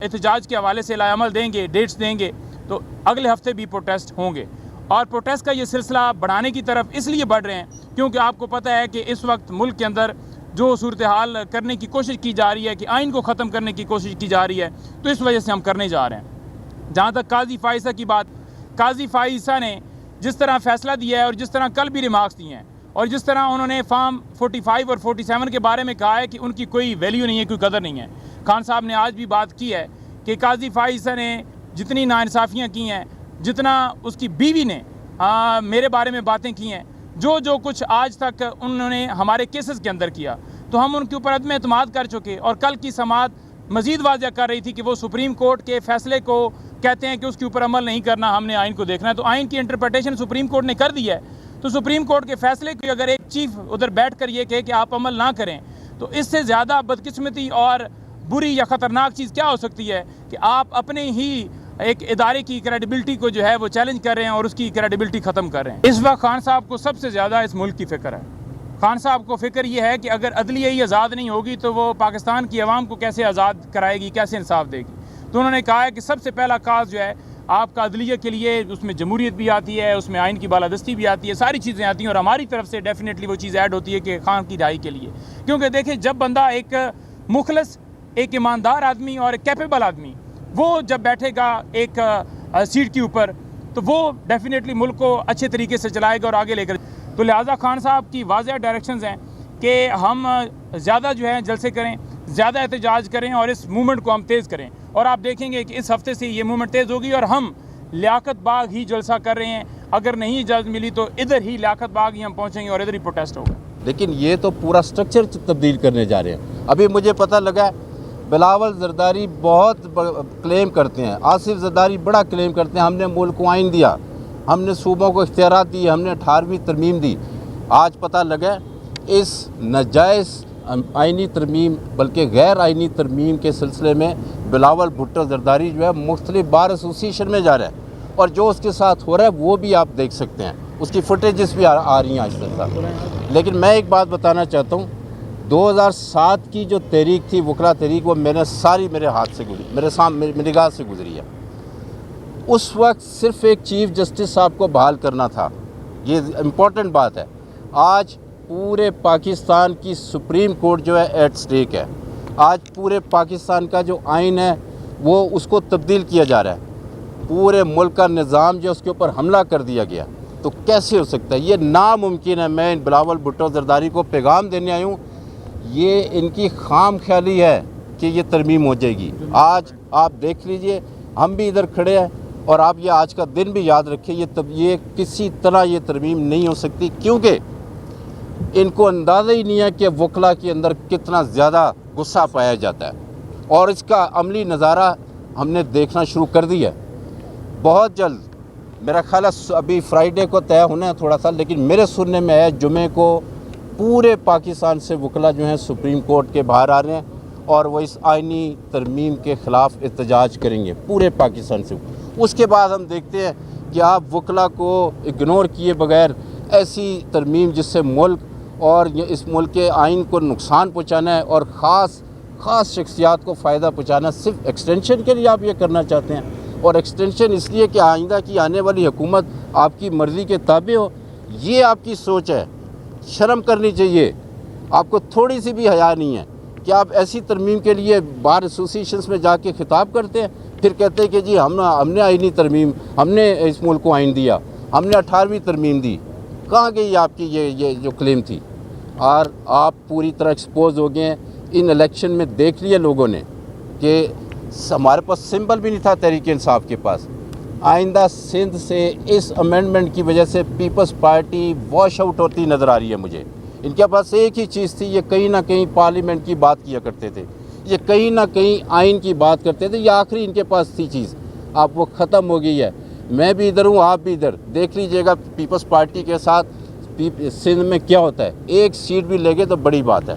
احتجاج کے حوالے سے لائے عمل دیں گے، ڈیٹس دیں گے تو اگلے ہفتے بھی پروٹیسٹ ہوں گے، اور پروٹیسٹ کا یہ سلسلہ بڑھانے کی طرف اس لیے بڑھ رہے ہیں کیونکہ آپ کو پتہ ہے کہ اس وقت ملک کے اندر جو صورتحال کرنے کی کوشش کی جا رہی ہے کہ آئین کو ختم کرنے کی کوشش کی جا رہی ہے، تو اس وجہ سے ہم کرنے جا رہے ہیں۔ جہاں تک قاضی فائزہ کی بات، قاضی فائزہ نے جس طرح فیصلہ دیا ہے اور جس طرح کل بھی ریمارکس دیے ہیں اور جس طرح انہوں نے فارم 45 اور 47 کے بارے میں کہا ہے کہ ان کی کوئی ویلیو نہیں ہے، کوئی قدر نہیں ہے، خان صاحب نے آج بھی بات کی ہے کہ قاضی فائزہ نے جتنی ناانصافیاں کی ہیں، جتنا اس کی بیوی نے میرے بارے میں باتیں کی ہیں، جو کچھ آج تک انہوں نے ہمارے کیسز کے اندر کیا، تو ہم ان کے اوپر عدم اعتماد کر چکے، اور کل کی سماعت مزید واضح کر رہی تھی کہ وہ سپریم کورٹ کے فیصلے کو کہتے ہیں کہ اس کے اوپر عمل نہیں کرنا، ہم نے آئین کو دیکھنا ہے، تو آئین کی انٹرپریٹیشن سپریم کورٹ نے کر دی ہے، تو سپریم کورٹ کے فیصلے کو اگر ایک چیف ادھر بیٹھ کر یہ کہے کہ آپ عمل نہ کریں، تو اس سے زیادہ بدقسمتی اور بری یا خطرناک چیز کیا ہو سکتی ہے کہ آپ اپنے ہی ایک ادارے کی کریڈیبلٹی کو جو ہے وہ چیلنج کر رہے ہیں اور اس کی کریڈیبلٹی ختم کر رہے ہیں۔ اس وقت خان صاحب کو سب سے زیادہ اس ملک کی فکر ہے۔ خان صاحب کو فکر یہ ہے کہ اگر عدلیہ ہی آزاد نہیں ہوگی تو وہ پاکستان کی عوام کو کیسے آزاد کرائے گی، کیسے انصاف دے گی۔ تو انہوں نے کہا ہے کہ سب سے پہلا کاز جو ہے آپ کا عدلیہ کے لیے، اس میں جمہوریت بھی آتی ہے، اس میں آئین کی بالادستی بھی آتی ہے، ساری چیزیں آتی ہیں، اور ہماری طرف سے ڈیفینیٹلی وہ چیز ایڈ ہوتی ہے کہ خان کی رہائی کے لیے، کیونکہ دیکھیں جب بندہ ایک مخلص، ایک ایماندار آدمی اور ایک کیپیبل آدمی وہ جب بیٹھے گا ایک سیٹ کے اوپر، تو وہ ڈیفینیٹلی ملک کو اچھے طریقے سے چلائے گا اور آگے لے کر، تو لہٰذا خان صاحب کی واضح ڈائریکشنز ہیں کہ ہم زیادہ جو ہے جلسے کریں، زیادہ احتجاج کریں اور اس موومنٹ کو ہم تیز کریں، اور آپ دیکھیں گے کہ اس ہفتے سے یہ موومنٹ تیز ہوگی، اور ہم لیاقت باغ ہی جلسہ کر رہے ہیں، اگر نہیں اجازت ملی تو ادھر ہی لیاقت باغ ہی ہم پہنچیں گے اور ادھر ہی پروٹیسٹ ہوگا۔ لیکن یہ تو پورا سٹرکچر تبدیل کرنے جا رہے ہیں۔ ابھی مجھے پتہ لگا ہے بلاول زرداری بہت کلیم کرتے ہیں، آصف زرداری بڑا کلیم کرتے ہیں، ہم نے ملک کو آئین دیا، ہم نے صوبوں کو اختیارات دی، ہم نے 18ویں ترمیم دی۔ آج پتہ لگا اس ناجائز آئینی ترمیم بلکہ غیر آئینی ترمیم کے سلسلے میں بلاول بھٹو زرداری جو ہے مختلف بار ایسوسیشن میں جا رہا ہے، اور جو اس کے ساتھ ہو رہا ہے وہ بھی آپ دیکھ سکتے ہیں، اس کی فوٹیجز بھی آ رہی ہیں آج تک۔ لیکن میں ایک بات بتانا چاہتا ہوں، 2007 کی جو تحریک تھی وکلا تحریک، وہ میرے ہاتھ سے گزری، میری نگاہ سے گزری ہے۔ اس وقت صرف ایک چیف جسٹس صاحب کو بحال کرنا تھا، یہ امپورٹنٹ بات ہے۔ آج پورے پاکستان کی سپریم کورٹ جو ہے ایٹ سٹیک ہے، آج پورے پاکستان کا جو آئین ہے وہ اس کو تبدیل کیا جا رہا ہے، پورے ملک کا نظام جو اس کے اوپر حملہ کر دیا گیا، تو کیسے ہو سکتا ہے؟ یہ ناممکن ہے۔ میں بلاول بھٹو زرداری کو پیغام دینے آئی ہوں، یہ ان کی خام خیالی ہے کہ یہ ترمیم ہو جائے گی۔ آج آپ دیکھ لیجئے، ہم بھی ادھر کھڑے ہیں، اور آپ یہ آج کا دن بھی یاد رکھیں، یہ کسی طرح یہ ترمیم نہیں ہو سکتی، کیونکہ ان کو اندازہ ہی نہیں ہے کہ وکلا کے اندر کتنا زیادہ غصہ پایا جاتا ہے، اور اس کا عملی نظارہ ہم نے دیکھنا شروع کر دیا ہے۔ بہت جلد میرا خیال ہے، ابھی فرائیڈے کو طے ہونا ہے تھوڑا سا، لیکن میرے سننے میں ہے جمعے کو پورے پاکستان سے وکلا جو ہیں سپریم کورٹ کے باہر آ رہے ہیں، اور وہ اس آئینی ترمیم کے خلاف احتجاج کریں گے پورے پاکستان سے۔ اس کے بعد ہم دیکھتے ہیں کہ آپ وکلا کو اگنور کیے بغیر ایسی ترمیم جس سے ملک اور اس ملک کے آئین کو نقصان پہنچانا ہے اور خاص شخصیات کو فائدہ پہنچانا ہے، صرف ایکسٹینشن کے لیے آپ یہ کرنا چاہتے ہیں، اور ایکسٹینشن اس لیے کہ آئندہ کی آنے والی حکومت آپ کی مرضی کے تابع ہو۔ یہ آپ کی سوچ ہے، شرم کرنی چاہیے، آپ کو تھوڑی سی بھی حیا نہیں ہے کہ آپ ایسی ترمیم کے لیے بار ایسوسیشنز میں جا کے خطاب کرتے ہیں، پھر کہتے ہیں کہ جی ہم نے آئینی ترمیم، ہم نے اس ملک کو آئین دیا، ہم نے 18ویں ترمیم دی۔ کہاں گئی آپ کی یہ جو کلیم تھی؟ اور آپ پوری طرح ایکسپوز ہو گئے ہیں۔ ان الیکشن میں دیکھ لیا لوگوں نے کہ ہمارے پاس سمبل بھی نہیں تھا تحریک انصاف کے پاس۔ آئندہ سندھ سے اس امینڈمنٹ کی وجہ سے پیپلز پارٹی واش آؤٹ ہوتی نظر آ رہی ہے مجھے۔ ان کے پاس ایک ہی چیز تھی، یہ کہیں نہ کہیں پارلیمنٹ کی بات کیا کرتے تھے، یہ کہیں نہ کہیں آئین کی بات کرتے تھے، یہ آخری ان کے پاس تھی چیز، اب وہ ختم ہو گئی ہے۔ میں بھی ادھر ہوں، آپ بھی ادھر، دیکھ لیجئے گا پیپلز پارٹی کے ساتھ سندھ میں کیا ہوتا ہے۔ ایک سیٹ بھی لے گئے تو بڑی بات ہے۔